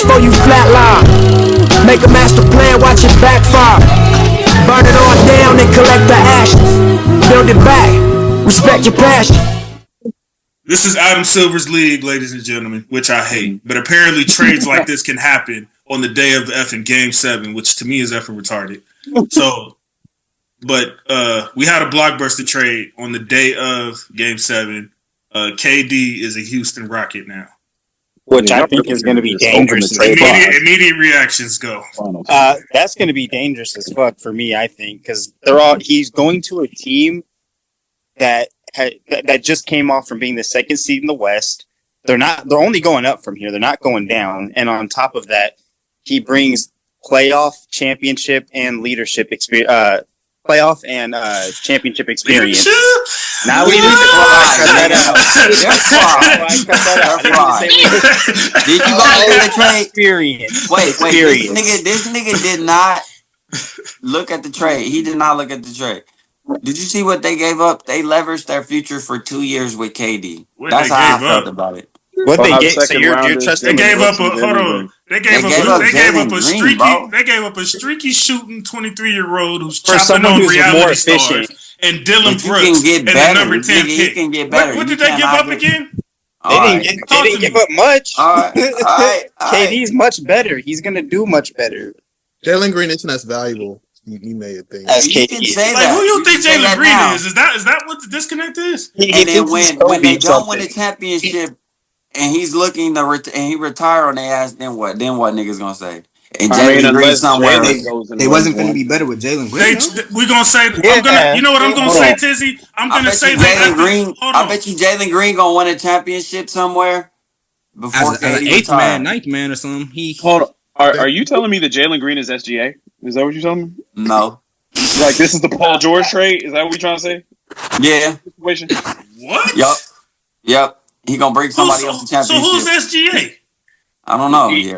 cash for you flatline. Make a master plan, watch it backfire. Burn it all down and collect the ashes. Build it back, respect your passion. This is Adam Silver's league, ladies and gentlemen, which I hate. But apparently trades like this can happen on the day of effing Game 7, which to me is effing retarded. So, but we had a blockbuster trade on the day of Game 7. KD is a Houston Rocket now. Which I think is going to be dangerous. Immediate reactions go. That's going to be dangerous as fuck for me, I think, because he's going to a team that just came off from being the second seed in the West. They're only going up from here. They're not going down. And on top of that, he brings playoff, championship, and leadership experience. Playoff and championship experience. Now we need to cut that out. Did you go look at the trade? Experience. Wait. This nigga did not look at the trade. He did not look at the trade. Did you see what they gave up? They leveraged their future for 2 years with KD. That's how I felt about it. What they gave? So you're trusting? They gave up a hold on. They gave up a streaky shooting 23-year-old who's chopping on reality stars and Dillon Brooks and the number 10 pick. Can get better. What did they give up again? They didn't give up much. All right. KD's much better. He's gonna do much better. Jalen Green isn't as valuable. You may think. As KD. Who you think Jalen Green is? Is that what the disconnect is? And then when they don't win the championship and he's looking and he retire on their ass, then what? Then what niggas gonna say? And Jalen Green somewhere. They wasn't going to be better with Jalen Green. We're gonna say. You know what I'm gonna say, Tizzy? I'm gonna say Jalen Green. I bet you Jalen Green gonna win a championship somewhere before as an 8th man, 9th man, or something. Hold on. Are you telling me that Jalen Green is SGA? Is that what you're telling me? No. Like this is the Paul George trade? Is that what you're trying to say? Yeah. Situation? What? Yep. He gonna bring somebody else to championship. So who's SGA? I don't know. Yeah.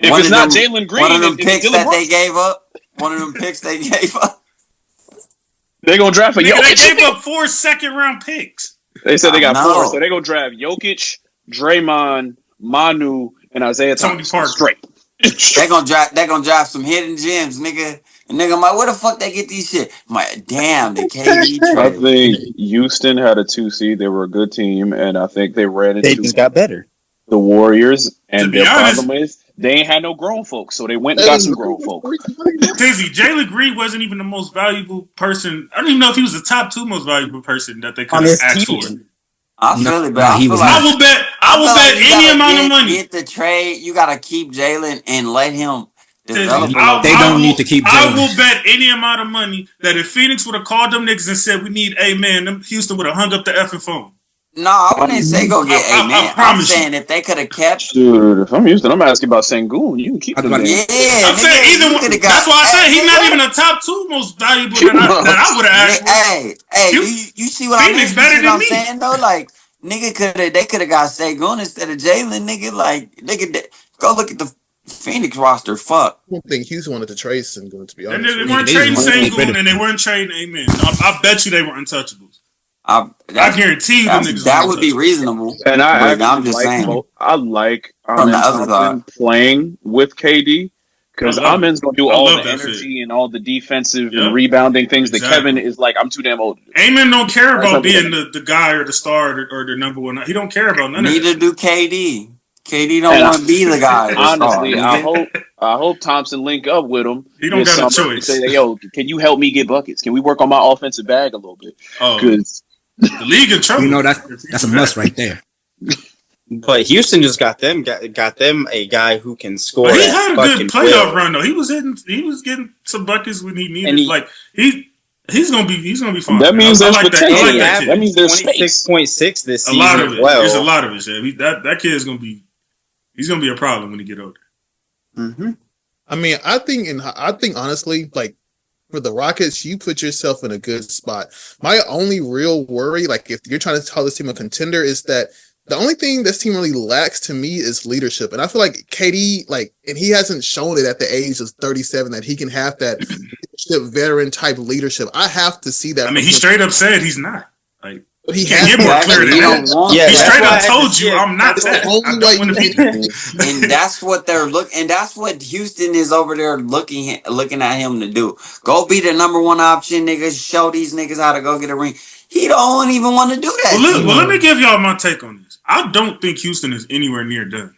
If it's not Jalen Green, one of them picks that they gave up. One of them picks they gave up. They gonna draft a Jokic. They gave up 4 second-round picks. They said they got 4, so they gonna draft Jokic, Draymond, Manu, and Isaiah Thomas. Straight. They gonna draft some hidden gems, nigga. And nigga, I'm like, where the fuck they get these shit? I'm like, damn, the KD trade. I think Houston had a 2 seed. They were a good team, and I think they ran into. They just got better. The Warriors, and their problem is they ain't had no grown folks, so they went and got some grown folk. Dizzy, Jalen Green wasn't even the most valuable person. I don't even know if he was the top 2 most valuable person that they could have asked for. I feel it, but I will bet any amount of money. Get the trade. You gotta keep Jalen and let him develop. They don't need to keep Jalen. I will bet any amount of money that if Phoenix would have called them niggas and said we need a man, them Houston would have hung up the effing phone. No, I wouldn't say go get a man. I'm saying if they could have kept. Dude, if I'm Houston, I'm asking about Sengun. You can keep him. Yeah, I'm saying either one. That's why I said he's not even a top 2 most valuable that I would have asked. Hey, you see what Phoenix better than me. Saying though, like. Nigga they could have got Sengun instead of Jalen. Nigga, go look at the Phoenix roster. Fuck. I don't think Houston wanted to trade Sengun, to be honest. They weren't trading Sengun and they weren't trading Amen. I bet you they were untouchables. I guarantee you that would be reasonable. And I'm just saying. I like Thompson playing with KD. Because Amen's going to do all the energy and all the defensive and rebounding things that Kevin is like, I'm too damn old. Amen don't care about being the guy or the star or the number one. He don't care about none of that. Neither do KD. KD don't want to be the guy. Honestly, I hope Thompson link up with him. He don't got a choice. Say, yo, can you help me get buckets? Can we work on my offensive bag a little bit? Because the league in trouble. You know, that's a must right there. But Houston just got them a guy who can score. But he had a good playoff run though. He was getting some buckets when he needed. He's gonna be fine. That means there's potential. That means there's 26.6 this season. A lot of it. There's a lot of it. Yeah. That kid is gonna be. He's gonna be a problem when he get older. Mm-hmm. I mean, I think honestly, like for the Rockets, you put yourself in a good spot. My only real worry, like if you're trying to call this team a contender, is that the only thing this team really lacks to me is leadership. And I feel like KD, and he hasn't shown it at the age of 37 that he can have that veteran type leadership. I have to see that. I mean, he straight up said he's not. But he can't get more clear than that. He straight up told you, I'm not that. I don't want to be that. And that's what they're looking. And that's what Houston is over there looking at him to do. Go be the number one option, niggas. Show these niggas how to go get a ring. He don't even want to do that. Well, let me give y'all my take on this. I don't think Houston is anywhere near done.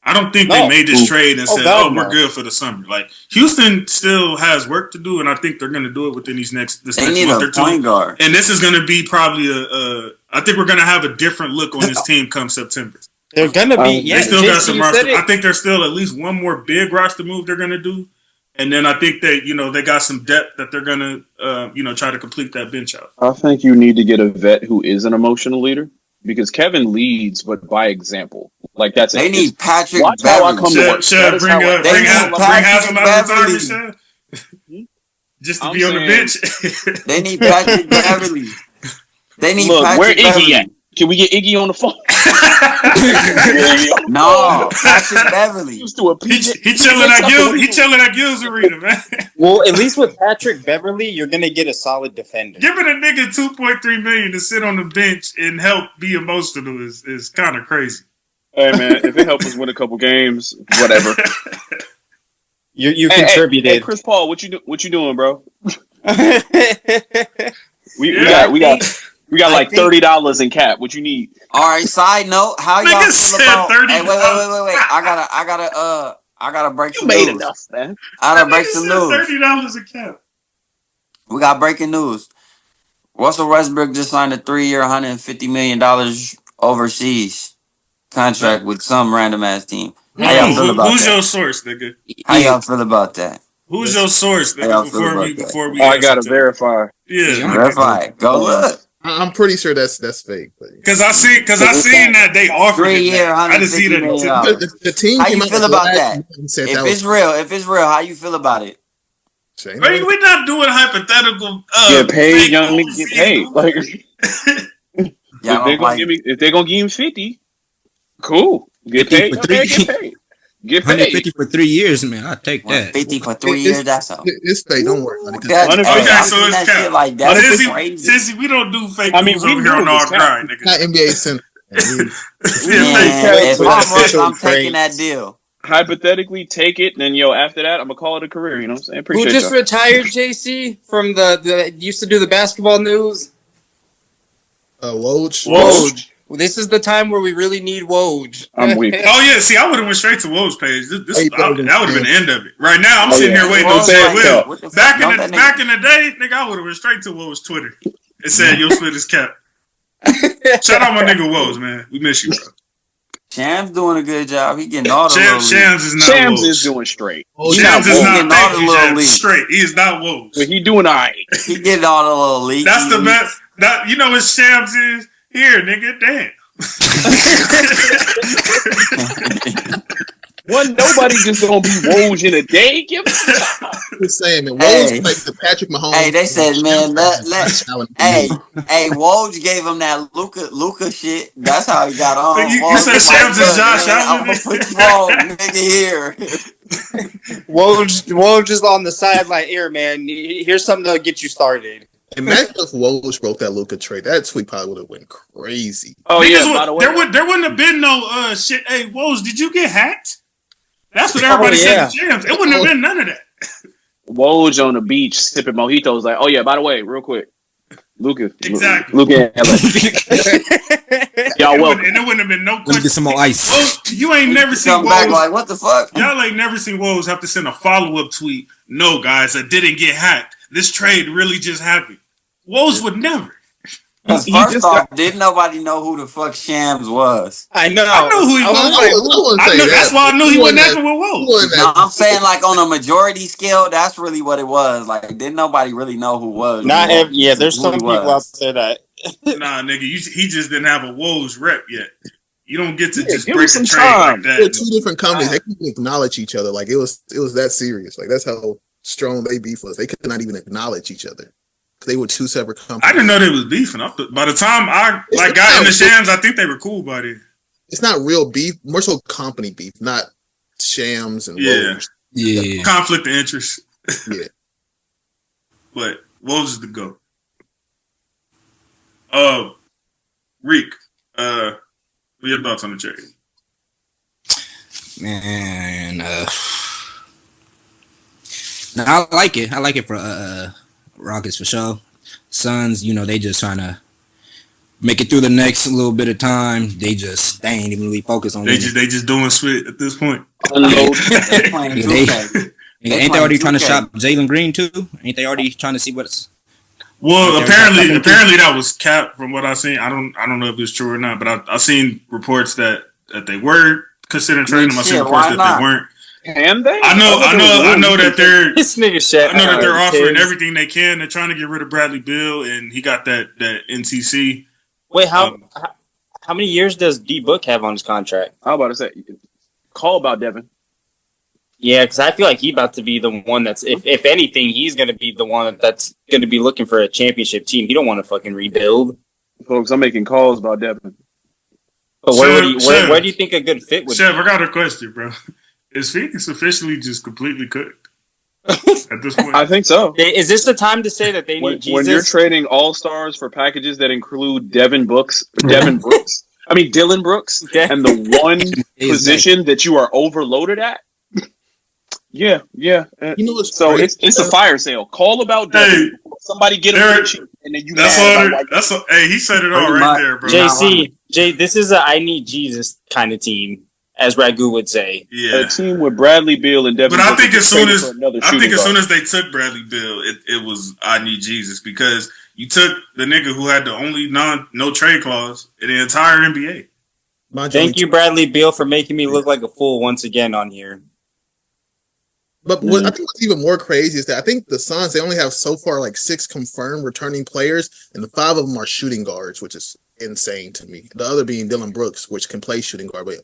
I don't think they made this trade and said, we're good for the summer. Like, Houston still has work to do, and I think they're going to do it within this next month or two. Point guard. And this is going to be probably I think we're going to have a different look on this team come September. They're going to be, they still got some roster. I think there's still at least one more big roster move they're going to do. And then I think that, they got some depth that they're going to, try to complete that bench out. I think you need to get a vet who is an emotional leader. Because Kevin leads, but by example, like that's they need Patrick. Watch how I come to work. Bring Haslam out of retirement, just to be on the bench. They need Patrick Beverly. They need Patrick where Iggy at? Can we get Iggy on the phone? No, Patrick Beverly. He chilling at Gil's Arena, man. Well, at least with Patrick Beverly, you're gonna get a solid defender. Giving a nigga $2.3 million to sit on the bench and help be emotional is kind of crazy. Hey man, if it helps us win a couple games, whatever. You contributed. Hey, Chris Paul, what you doing, bro? We got like $30 in cap. What you need? All right. Side note, how y'all feel about? Hey, wait. I gotta break some news. You made enough, man. I gotta break some news. $30 in cap. We got breaking news. Russell Westbrook just signed a 3-year, $150 million overseas contract with some random ass team. How y'all feel about Who's that? your source, nigga? How y'all feel about that? Who's your source, nigga? Before we I gotta verify. Yeah, verify. Go look. I'm pretty sure that's fake. Because I seen that they offered 3 year, I just see that the team. How you feel about that? If it's real, how you feel about it? We're not doing hypothetical. Get paid, young niggas get paid. Like, if they're gonna give him 50, cool. Get paid. Get paid. 150 for 3 years, man. I'll take that. 50 for 3 years. That's all. It's fake. Don't worry about it. So it's cap. Like that's crazy. Sissy, we don't do fake news over here on our grind, nigga. Not NBA Center. If I'm taking that deal. Hypothetically, take it, and then after that, I'm gonna call it a career. You know what I'm saying? Appreciate Who just retired, JC, from the used to do the basketball news? Woj. Well, this is the time where we really need Woj. I'm weak. Oh yeah, see, I would have went straight to Woj's page. That would have been the end of it. Right now, I'm sitting here waiting on Jay Will. Back in the day, nigga, I would have went straight to Woj's Twitter and said, "Yo, split his cap." Shout out my nigga Woj, man. We miss you, bro. Shams doing a good job. He getting all the little Shams is not Shams is doing straight. Shams is not straight. He is not Woj. But he doing all right. He getting all the little leaks. That's the best. You know what Shams is? Here, nigga, damn. Nobody just gonna be Woj in a day. Give me just saying, man. Woj like the Patrick Mahomes. Hey, they said, man, Woj gave him that Luka shit. That's how he got on. You said Shams is Josh Allen. I'm gonna put you on, nigga, here. Woj is on the side like, here, man. Here's something to get you started. Imagine if Woj broke that Luka trade. That tweet probably would have went crazy. Oh yeah, by the way, there wouldn't have been no shit. Hey, Woj, did you get hacked? That's what everybody said to Jams. It wouldn't have been none of that. Woj on the beach sipping mojitos. Like, oh yeah, by the way, real quick, Luka. Exactly. Luka. Y'all welcome. And there wouldn't have been no question. Let me get some more ice. You ain't never seen Woj. Back like, what the fuck? Y'all ain't never seen Woj have to send a follow-up tweet. No, guys, I didn't get hacked. This trade really just happened. Woj would never. First off, didn't nobody know who the fuck Shams was? I know. I knew who he was. That's why I knew he wasn't acting with Woj. No, I'm saying like on a majority scale, that's really what it was. Like, didn't nobody really know who was? There's some people out there that. Nah, nigga, he just didn't have a Woj rep yet. You don't get to just break a trade like that. They're two different companies. They couldn't acknowledge each other. Like it was that serious. Like that's how strong they beef was. They could not even acknowledge each other. They were two separate companies. I didn't know they was beefing. By the time I got into Shams, I think they were cool by then. It's not real beef, more so company beef, not Shams and Woj. Yeah. Conflict of interest. Yeah. But Woj is the GOAT. Reek, what are your thoughts on the trade? Man, no, I like it. I like it for Rockets for sure. Suns, they just trying to make it through the next little bit of time. They ain't even really focused on winning. They just doing shit at this point. Unload. Ain't they already trying to shop Jalen Green too? Ain't they already trying to see what's? Well, apparently that was capped from what I seen. I don't know if it's true or not, but I seen reports that they were considering trading them. I seen reports that they weren't. Can they? I know that they're this nigga shit. I know that they're offering everything they can. They're trying to get rid of Bradley Beal, and he got that NCC. Wait, how many years does D Book have on his contract? I was about to say, call about Devin. Yeah, because I feel like he's about to be the one that's, if anything, he's going to be the one that's going to be looking for a championship team. He don't want to fucking rebuild. Folks, I'm making calls about Devin. But where do you think a good fit would be? Chef, I got a question, bro. Is Phoenix officially just completely cooked at this point? I think so. Is this the time to say that they need Jesus? When you're trading all-stars for packages that include Dillon Brooks, and the one position that you are overloaded at? Yeah. It's a fire sale. Call about Devin. Hey, somebody get him, and then you. Hey, he said it all right there, bro. JC, this is a I need Jesus kind of team, as Ragu would say. Yeah, a team with Bradley Beal and Devin. But I think as soon as they took Bradley Beal, it was I need Jesus, because you took the nigga who had the only no trade clause in the entire NBA. Thank you, Bradley Beal, for making me look like a fool once again on here. But what I think what's even more crazy is that I think the Suns, they only have so far like 6 confirmed returning players, and the 5 of them are shooting guards, which is insane to me. The other being Dillon Brooks, which can play shooting guard, but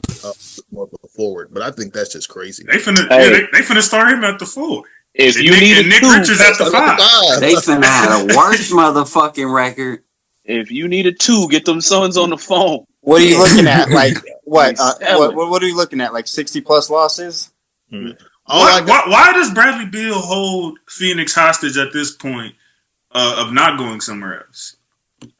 more of a forward. But I think that's just crazy. They finna start him at the 4. If you need Nick Richards at the 5. They finna have a worse motherfucking record. If you need a 2, get them Suns on the phone. What are you looking at? Like what? What are you looking at? Like 60+ losses? Why does Bradley Beal hold Phoenix hostage at this point of not going somewhere else?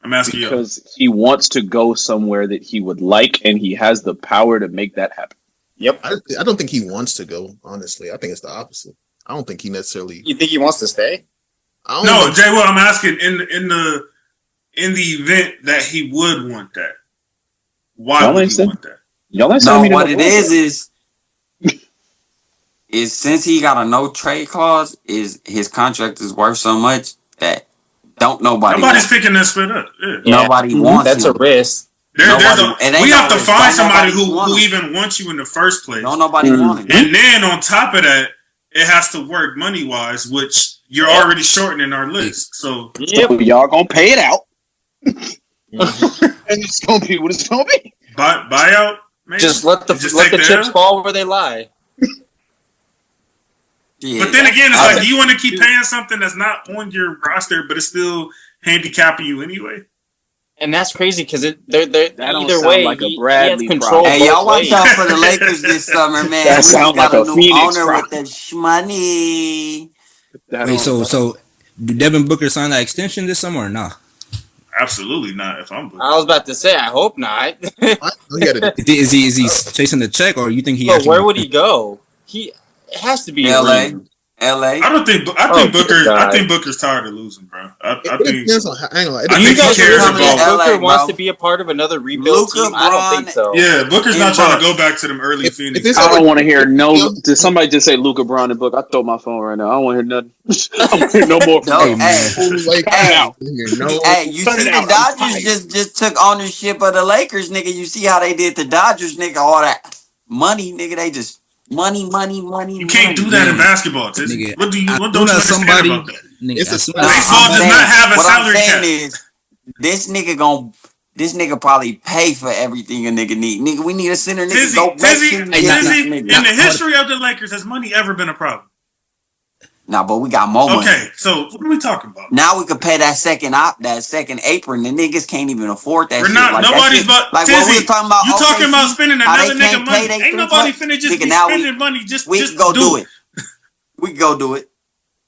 I'm asking you. Because he wants to go somewhere that he would like, and he has the power to make that happen. Yep. I don't think he wants to go, honestly. I think it's the opposite. I don't think he necessarily... You think he wants to stay? No, Jay, well, I'm asking in the event that he would want that. Why would he want that? What it is since he got a no trade clause, is his contract is worth so much that nobody's picking that split up. Yeah. Nobody wants that's him. A risk. We have to find somebody who even wants you in the first place. Don't nobody want him. And then on top of that, it has to work money wise, which you're already shortening our list. So y'all gonna pay it out. And it's gonna be what it's gonna be. Buyout. Maybe? Just let the chips fall where they lie. Yeah, but then again, it's like, do you want to keep paying something that's not on your roster, but it's still handicapping you anyway? And that's crazy because they're either way. Like a Bradley control. Hey, y'all watch out for the Lakers this summer, man. That sounds like a Phoenix owner with that shmoney. Wait, so do Devin Booker sign that extension this summer or not? Absolutely not. If I'm Booker. I was about to say, I hope not. Is he chasing the check, or you think he? But where would he go? It has to be LA. I think Booker's tired of losing, bro. I think he cares about Booker wants to be a part of another rebuild team. I don't think so. Yeah, Booker's not trying to go back to them early Phoenix. I don't want to hear Did somebody just say Luka, Braun, and Book? I throw my phone right now. I don't want to hear nothing. I don't want to hear no more from Hey, you see the Dodgers just took ownership of the Lakers, nigga. You see how they did the Dodgers, nigga. All that money, nigga. They just money. You can't do that in basketball, nigga. What don't you understand about that? Baseball does not have a salary cap. This nigga probably pay for everything a nigga need. Nigga, we need a center. Nigga, in the history of the Lakers, has money ever been a problem? Nah, but we got more money. Okay, so what are we talking about? Now we could pay that second apron. The niggas can't even afford that. Nobody's but like what we were talking about. You talking about spending another nigga money? Ain't nobody finna just be spending money. We can go do it. We can go do it.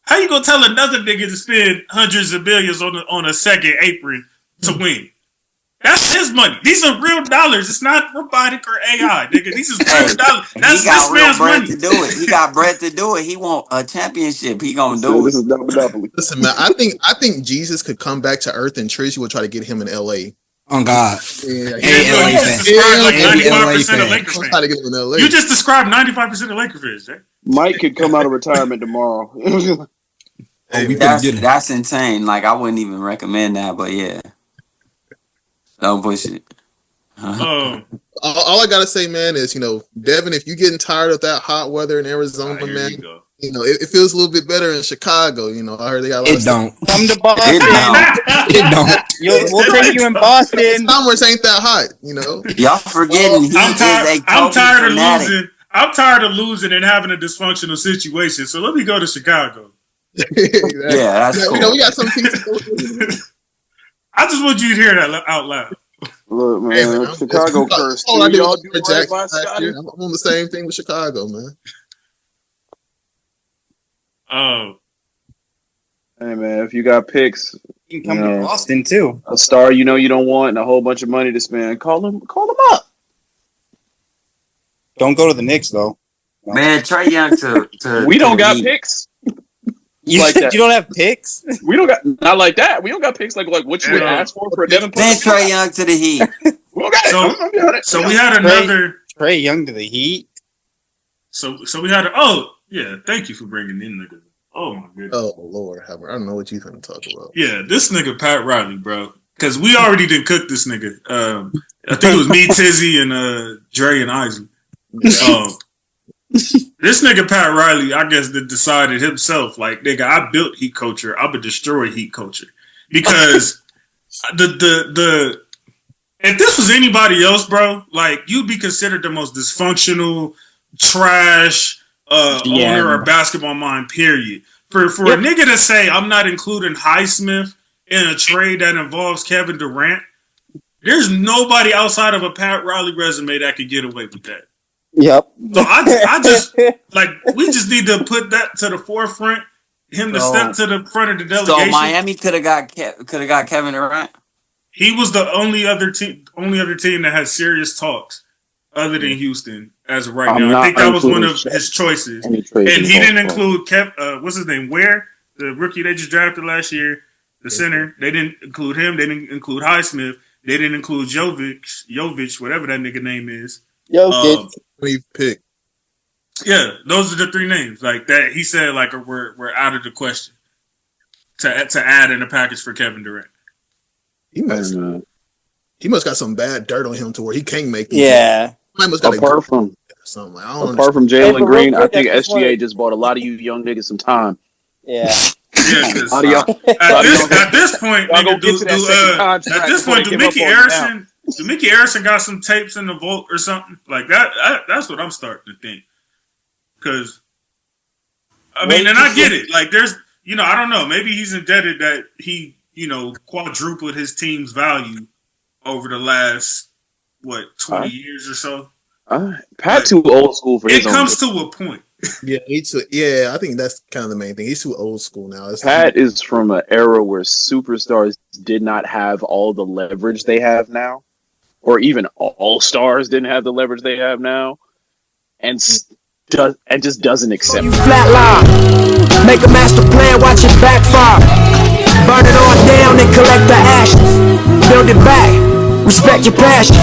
How you gonna tell another nigga to spend hundreds of billions on a second apron to win? That's his money. These are real dollars. It's not robotic or AI, nigga. These is real dollars. That's this man's money. To do it. He got bread to do it. He want a championship. He gonna do it. This is double monopoly. Listen, man, I think Jesus could come back to Earth and Tracy will try to get him in LA. On God. You just described like 95% of Laker fans. To get him in LA. You just described 95% of Laker fans, Jay. Mike could come out of retirement tomorrow. That's insane. Like, I wouldn't even recommend that, but yeah. Don't push it. All I gotta say, man, is Devin, if you're getting tired of that hot weather in Arizona, man, it feels a little bit better in Chicago. I heard they got a lot of don't come to Boston. It don't. We'll take you in Boston. Summers ain't that hot. Y'all forgetting I'm tired of losing. I'm tired of losing and having a dysfunctional situation. So let me go to Chicago. That's cool. We got some things. I just want you to hear that out loud. Look, man, Chicago first. I'm on the same thing with Chicago, man. Oh. Hey, man, if you got picks, you can come to Boston too. A star you don't want and a whole bunch of money to spend, call them up. Don't go to the Knicks though. Man, Trae Young to we don't got picks. You like that. You don't have picks? We don't got not like that. We don't got picks like what you would ask for a Devin. Send Trae Young to the Heat. We don't got it. So we had another Trae Young to the Heat. So we had thank you for bringing in nigga. Oh my goodness. Oh Lord, I don't know what you gonna talk about. Yeah, this nigga Pat Riley, bro. Because we already didn't cook this nigga. I think it was me, Tizzy, and Dre and Isaac. This nigga Pat Riley, I guess, decided himself, like, nigga, I built heat culture. I'm gonna destroy heat culture because the if this was anybody else, bro, like, you'd be considered the most dysfunctional, trash owner or basketball mind. Period. For a nigga to say I'm not including Highsmith in a trade that involves Kevin Durant, there's nobody outside of a Pat Riley resume that could get away with that. Yep. So I just like we just need to put that to the forefront. Him to step to the front of the delegation. So Miami could have got Kevin Durant. He was the only other team that had serious talks other than Houston as of right now. I think that was one of his choices, and he didn't include what's his name? The rookie they just drafted last year, the center. They didn't include him. They didn't include Highsmith. They didn't include Jovic, whatever that nigga name is. We've picked. Yeah, those are the three names. Like that, he said, like we're out of the question to add in a package for Kevin Durant. He must got some bad dirt on him to where he can't make it. Yeah. Apart from Jalen Green, I think SGA just bought a lot of you young niggas some time. Yeah. At this point, do Mickey Harrison got some tapes in the vault or something like that? That's what I'm starting to think. Because I mean, and I get it. Like, there's, I don't know. Maybe he's indebted that he, quadrupled his team's value over the last 20 years or so. Pat too old school for his. It comes to a point. I think that's kind of the main thing. He's too old school now. Pat is from an era where superstars did not have all the leverage they have now, or even all stars didn't have the leverage they have now, and just doesn't accept. You flatline, make a master plan, watch it backfire, burn it all down and collect the ashes, build it back, respect your passion.